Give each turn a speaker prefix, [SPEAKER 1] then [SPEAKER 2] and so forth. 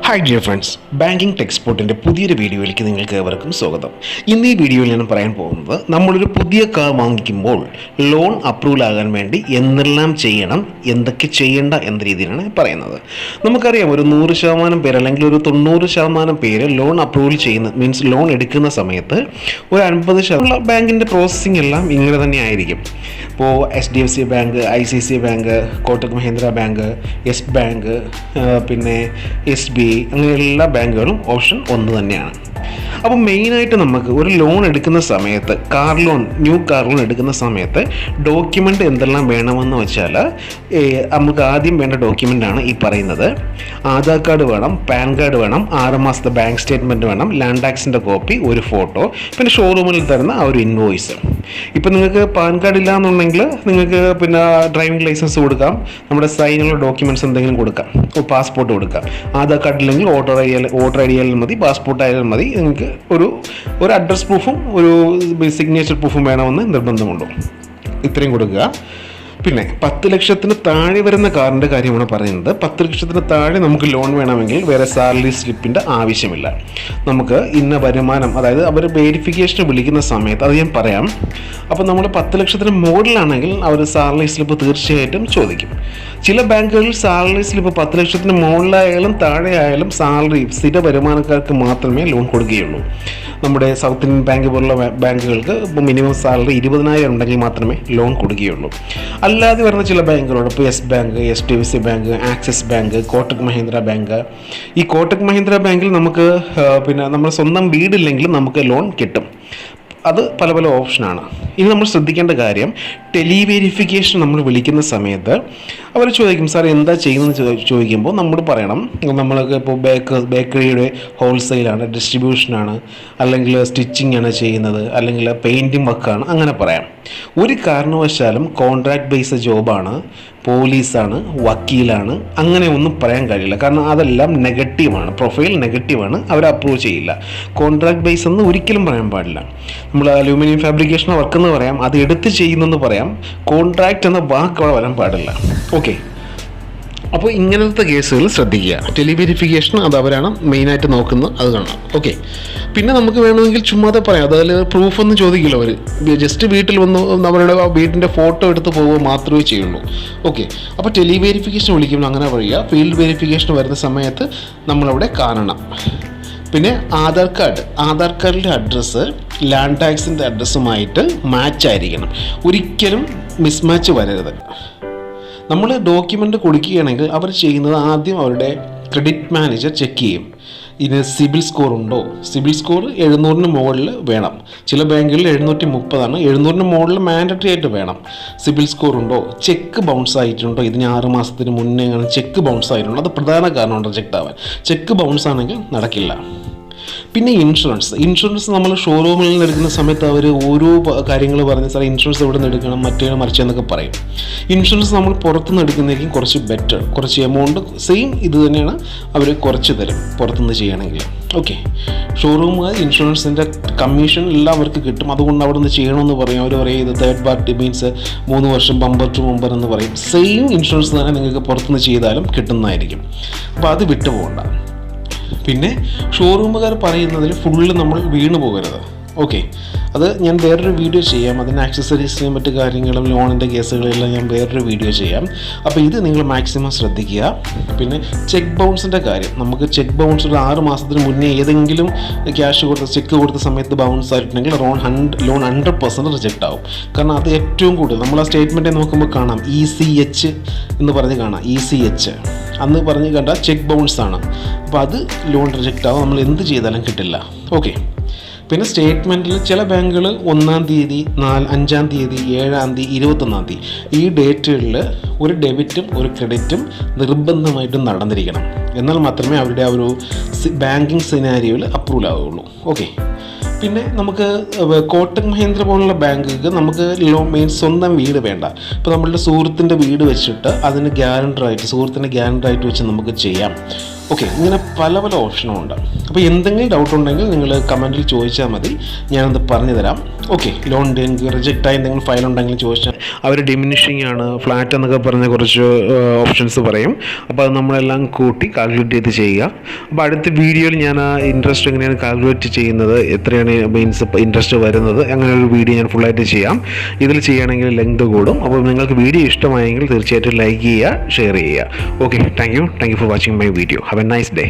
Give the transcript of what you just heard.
[SPEAKER 1] Hi dear friends, banking ടെക്സ്പോർട്ടിൻ്റെ പുതിയൊരു വീഡിയോയിലേക്ക് നിങ്ങൾക്ക് ഏവർക്കും സ്വാഗതം. ഇന്ന് ഈ വീഡിയോയിൽ ഞാൻ പറയാൻ പോകുന്നത് നമ്മളൊരു പുതിയ കാർ വാങ്ങിക്കുമ്പോൾ ലോൺ അപ്രൂവൽ ആകാൻ വേണ്ടി എന്തെല്ലാം ചെയ്യണം, എന്തൊക്കെ ചെയ്യേണ്ട എന്ന രീതിയിലാണ് പറയുന്നത്. നമുക്കറിയാം, ഒരു 100% പേര് അല്ലെങ്കിൽ ഒരു 90% പേര് ലോൺ അപ്രൂവൽ ചെയ്യുന്ന മീൻസ് ലോൺ എടുക്കുന്ന സമയത്ത് ഒരു 50% ബാങ്കിൻ്റെ പ്രോസസ്സിംഗ് എല്ലാം ഇങ്ങനെ തന്നെ ആയിരിക്കും. ഇപ്പോൾ HDFC bank, ICICI bank, Kotak Mahindra bank, yes bank, പിന്നെ SBI, അങ്ങനെ എല്ലാ ബാങ്കുകളും ഓപ്ഷൻ ഒന്ന് തന്നെയാണ്. അപ്പോൾ മെയിനായിട്ട് നമുക്ക് ഒരു ലോൺ എടുക്കുന്ന സമയത്ത്, ന്യൂ കാർ ലോൺ എടുക്കുന്ന സമയത്ത് ഡോക്യുമെൻ്റ് എന്തെല്ലാം വേണമെന്ന് വെച്ചാൽ, നമുക്ക് ആദ്യം വേണ്ട ഡോക്യുമെൻ്റാണ് ഈ പറയുന്നത്. ആധാർ കാർഡ് വേണം, പാൻ കാർഡ് വേണം, 6 മാസത്തെ ബാങ്ക് സ്റ്റേറ്റ്മെൻറ്റ് വേണം, ലാൻഡ് ടാക്സിൻ്റെ കോപ്പി, ഒരു ഫോട്ടോ, പിന്നെ ഷോറൂമിൽ തരുന്ന ആ ഒരു ഇൻവോയ്സ്. ഇപ്പം നിങ്ങൾക്ക് പാൻ കാർഡ് ഇല്ല എന്നുണ്ടെങ്കിൽ നിങ്ങൾക്ക് പിന്നെ ഡ്രൈവിംഗ് ലൈസൻസ് കൊടുക്കാം, നമ്മുടെ സൈനുള്ള ഡോക്യുമെൻറ്റ്സ് എന്തെങ്കിലും കൊടുക്കാം, പാസ്പോർട്ട് കൊടുക്കാം. ആധാർ കാർഡ് ഇല്ലെങ്കിൽ വോട്ടർ ഐ ഡി ആയാലും മതി, പാസ്പോർട്ട് ആയാലും മതി. നിങ്ങൾക്ക് ഒരു അഡ്രസ് പ്രൂഫും ഒരു സിഗ്നേച്ചർ പ്രൂഫും വേണമെന്ന് നിർബന്ധമുണ്ടോ? ഇത്രയും കൊടുക്കുക. പിന്നെ 10 ലക്ഷത്തിന് താഴെ വരുന്ന കാറിൻ്റെ കാര്യമാണ് പറയുന്നത്. 10 ലക്ഷത്തിന് താഴെ നമുക്ക് ലോൺ വേണമെങ്കിൽ വേറെ സാലറി സ്ലിപ്പിൻ്റെ ആവശ്യമില്ല. നമുക്ക് ഇന്ന വരുമാനം, അതായത് അവർ വെരിഫിക്കേഷന് വിളിക്കുന്ന സമയത്ത് അത് ഞാൻ പറയാം. അപ്പോൾ നമ്മൾ 10 ലക്ഷത്തിന് മുകളിലാണെങ്കിൽ അവർ സാലറി സ്ലിപ്പ് തീർച്ചയായിട്ടും ചോദിക്കും. ചില ബാങ്കുകളിൽ സാലറി സ്ലിപ്പ് 10 ലക്ഷത്തിന് മുകളിലായാലും താഴെ ആയാലും സ്ഥിര വരുമാനക്കാർക്ക് മാത്രമേ ലോൺ കൊടുക്കുകയുള്ളൂ. നമ്മുടെ സൗത്ത് ഇന്ത്യൻ ബാങ്ക് പോലുള്ള ബാങ്കുകൾക്ക് മിനിമം സാലറി 20,000 ഉണ്ടെങ്കിൽ മാത്രമേ ലോൺ കൊടുക്കുകയുള്ളൂ. അല്ലാതെ വരുന്ന ചില ബാങ്കുകളുണ്ട്. ഇപ്പോൾ yes bank, HDFC bank, axis bank, Kotak Mahindra bank. ഈ കോട്ടക് മഹീന്ദ്ര ബാങ്കിൽ നമുക്ക് പിന്നെ നമ്മുടെ സ്വന്തം വീടില്ലെങ്കിലും നമുക്ക് ലോൺ കിട്ടും. അത് പല പല ഓപ്ഷനാണ്. ഇനി നമ്മൾ ശ്രദ്ധിക്കേണ്ട കാര്യം, ടെലി വെരിഫിക്കേഷൻ നമ്മൾ വിളിക്കുന്ന സമയത്ത് അവർ ചോദിക്കും, സാർ എന്താ ചെയ്യുന്നതെന്ന് ചോദിക്കുമ്പോൾ നമ്മൾ പറയണം, നമ്മൾക്ക് ഇപ്പോൾ ബേക്കറിയുടെ ഹോൾസെയിലാണ്, ഡിസ്ട്രിബ്യൂഷനാണ്, അല്ലെങ്കിൽ സ്റ്റിച്ചിങ് ആണ് ചെയ്യുന്നത്, അല്ലെങ്കിൽ പെയിൻറ്റിങ് വർക്കാണ്, അങ്ങനെ പറയാം. ഒരു കാരണവശാലും കോൺട്രാക്ട് ബേസ്ഡ് ജോബാണ്, പോലീസാണ്, വക്കീലാണ്, അങ്ങനെ ഒന്നും പറയാൻ കഴിയില്ല. കാരണം അതെല്ലാം നെഗറ്റീവാണ്, പ്രൊഫൈൽ നെഗറ്റീവാണ്, അവർ അപ്രൂവ് ചെയ്യില്ല. കോൺട്രാക്ട് ബേസ് എന്ന് ഒരിക്കലും പറയാൻ പാടില്ല. നമ്മൾ അലൂമിനിയം ഫാബ്രിക്കേഷൻ വർക്കെന്ന് പറയാം, അത് എടുത്ത് ചെയ്യുന്നെന്ന് പറയാം. കോൺട്രാക്റ്റ് എന്ന വാക്ക് അവിടെ വരാൻ പാടില്ല. ഓക്കെ, അപ്പോൾ ഇങ്ങനത്തെ കേസുകൾ ശ്രദ്ധിക്കുക. ടെലി വെരിഫിക്കേഷൻ അത് അവരാണ് മെയിനായിട്ട് നോക്കുന്നത്, അത് കാണാം. ഓക്കെ, പിന്നെ നമുക്ക് വേണമെങ്കിൽ ചുമ്മാതെ പറയാം, അതായത് പ്രൂഫൊന്നും ചോദിക്കില്ല അവർ. ജസ്റ്റ് വീട്ടിൽ വന്ന് അവരുടെ വീടിൻ്റെ ഫോട്ടോ എടുത്ത് പോകുക മാത്രമേ ചെയ്യുള്ളൂ. ഓക്കെ, അപ്പോൾ ടെലി വെരിഫിക്കേഷൻ വിളിക്കുമ്പോൾ അങ്ങനെ പറയുക. ഫീൽഡ് വെരിഫിക്കേഷൻ വരുന്ന സമയത്ത് നമ്മളവിടെ കാണണം. പിന്നെ ആധാർ കാർഡിൻ്റെ അഡ്രസ്സ് ലാൻഡ് ടാക്സിൻ്റെ അഡ്രസ്സുമായിട്ട് മാച്ച് ആയിരിക്കണം. ഒരിക്കലും മിസ്മാച്ച് വരരുത്. നമ്മൾ ഡോക്യുമെൻ്റ് കൊടുക്കുകയാണെങ്കിൽ അവർ ചെയ്യുന്നത് ആദ്യം അവരുടെ ക്രെഡിറ്റ് മാനേജർ ചെക്ക് ചെയ്യും. ഇതിന് സിബിൽ സ്കോർ ഉണ്ടോ. സിബിൽ സ്കോർ 700-ന് മുകളിൽ വേണം. ചില ബാങ്കുകളിൽ 730 700-ന് മുകളിൽ മാൻഡറ്ററി ആയിട്ട് വേണം. സിബിൽ സ്കോർ ഉണ്ടോ, ചെക്ക് ബൗൺസ് ആയിട്ടുണ്ടോ, ഇതിന് 6 മാസത്തിന് മുന്നേ ചെക്ക് ബൗൺസ് ആയിട്ടുണ്ടോ, അത് പ്രധാന കാരണമാണ് റിജക്റ്റ് ആവാൻ. ചെക്ക് ബൗൺസ് ആണെങ്കിൽ നടക്കില്ല. പിന്നെ ഇൻഷുറൻസ് നമ്മൾ ഷോറൂമിൽ നിന്ന് എടുക്കുന്ന സമയത്ത് അവർ ഓരോ കാര്യങ്ങൾ പറഞ്ഞ്, സാർ ഇൻഷുറൻസ് എവിടെ നിന്ന് എടുക്കണം, മറ്റേ മറിച്ചെന്നൊക്കെ പറയും. ഇൻഷുറൻസ് നമ്മൾ പുറത്തുനിന്ന് എടുക്കുന്നതായിരിക്കും കുറച്ച് ബെറ്റർ. കുറച്ച് എമൗണ്ട് സെയിം ഇത് തന്നെയാണ് അവർ കുറച്ച് തരും പുറത്തുനിന്ന് ചെയ്യുകയാണെങ്കിൽ. ഓക്കെ, ഷോറൂമുകാർ ഇൻഷുറൻസിൻ്റെ കമ്മീഷൻ എല്ലാവർക്കും കിട്ടും. അതുകൊണ്ട് അവിടെ നിന്ന് ചെയ്യണമെന്ന് പറയും. അവർ പറയും ഇത് തേർഡ് പാർട്ടി മീൻസ് 3 വർഷം ബമ്പർ ടു ബമ്പർ എന്ന് പറയും. സെയിം ഇൻഷുറൻസ് തന്നെ നിങ്ങൾക്ക് പുറത്തുനിന്ന് ചെയ്താലും കിട്ടുന്നതായിരിക്കും. അപ്പോൾ അത് വിട്ടുപോകണ്ട. പിന്നെ ഷോറൂമുകാർ പറയുന്നതിൽ ഫുള്ള് നമ്മൾ വീണു പോകരുത്. ഓക്കെ, അത് ഞാൻ വേറൊരു വീഡിയോ ചെയ്യാം. അതിന് ആക്സസറീസിനെയും മറ്റു കാര്യങ്ങളും ലോണിൻ്റെ കേസുകളെല്ലാം ഞാൻ വേറൊരു വീഡിയോ ചെയ്യാം. അപ്പോൾ ഇത് നിങ്ങൾ മാക്സിമം ശ്രദ്ധിക്കുക. പിന്നെ ചെക്ക് ബൗൺസിൻ്റെ കാര്യം, നമുക്ക് ചെക്ക് ബൗൺസ് ഒരു 6 മാസത്തിന് മുന്നേ ഏതെങ്കിലും ചെക്ക് കൊടുത്ത സമയത്ത് ബൗൺസ് ആയിട്ടുണ്ടെങ്കിൽ ലോൺ 100% റിജക്റ്റ് ആവും. കാരണം അത് ഏറ്റവും കൂടുതൽ നമ്മൾ ആ സ്റ്റേറ്റ്മെൻറ്റ് നോക്കുമ്പോൾ കാണാം, ECH എന്ന് പറഞ്ഞ് കാണാം. ECH അന്ന് പറഞ്ഞ് കണ്ടാൽ ചെക്ക് ബൗൺസ് ആണ്. അപ്പോൾ അത് ലോൺ റിജക്റ്റ് ആവും, നമ്മൾ എന്ത് ചെയ്താലും കിട്ടില്ല. ഓക്കെ, പിന്നെ സ്റ്റേറ്റ്മെൻറ്റിൽ ചില ബാങ്കുകൾ 1-ാം തീയതി, 5-ാം തീയതി, 7-ാം തീയതി, 21-ാം തീയതി ഈ ഡേറ്റുകളിൽ ഒരു ഡെബിറ്റും ഒരു ക്രെഡിറ്റും നിർബന്ധമായിട്ടും നടന്നിരിക്കണം. എന്നാൽ മാത്രമേ അവരുടെ ആ ഒരു ബാങ്കിങ് സിനാരിയോയിൽ അപ്രൂവൽ ആവുകയുള്ളൂ. ഓക്കെ, പിന്നെ നമുക്ക് കോട്ടക് മഹീന്ദ്ര പോലുള്ള ബാങ്കുകൾക്ക് നമുക്ക് സ്വന്തം വീട് വേണ്ട. ഇപ്പോൾ നമ്മളുടെ സുഹൃത്തിൻ്റെ വീട് വെച്ചിട്ട് അതിന് സുഹൃത്തിൻ്റെ ഗ്യാരണ്ടറായിട്ട് വെച്ച് നമുക്ക് ചെയ്യാം. ഓക്കെ, ഇങ്ങനെ പല പല ഓപ്ഷനും ഉണ്ട്. അപ്പോൾ എന്തെങ്കിലും ഡൗട്ട് ഉണ്ടെങ്കിൽ നിങ്ങൾ കമൻറ്റിൽ ചോദിച്ചാൽ മതി, ഞാനത് പറഞ്ഞു തരാം. ഓക്കെ, ലോൺ റിജക്റ്റായി എന്തെങ്കിലും ഫയൽ ഉണ്ടെങ്കിൽ ചോദിച്ചാൽ അവർ ഡിമിനിഷിങ് ആണ്, ഫ്ലാറ്റ് എന്നൊക്കെ പറഞ്ഞ കുറച്ച് ഓപ്ഷൻസ് പറയും. അപ്പോൾ അത് നമ്മളെല്ലാം കൂട്ടി കാൽക്കുലേറ്റ് ചെയ്ത് ചെയ്യുക. അപ്പോൾ അടുത്ത വീഡിയോയിൽ ഞാൻ ആ ഇൻട്രസ്റ്റ് എങ്ങനെയാണ് കാൽക്കുലേറ്റ് ചെയ്യുന്നത്, എത്രയാണ് മീൻസ് ഇൻട്രസ്റ്റ് വരുന്നത്, അങ്ങനെ ഒരു വീഡിയോ ഞാൻ ഫുള്ളായിട്ട് ചെയ്യാം. ഇതിൽ ചെയ്യുകയാണെങ്കിൽ ലെങ്ത് കൂടും. അപ്പോൾ നിങ്ങൾക്ക് വീഡിയോ ഇഷ്ടമായെങ്കിൽ തീർച്ചയായിട്ടും ലൈക്ക് ചെയ്യുക, ഷെയർ ചെയ്യുക. Okay, thank you for watching my video. Have A nice day.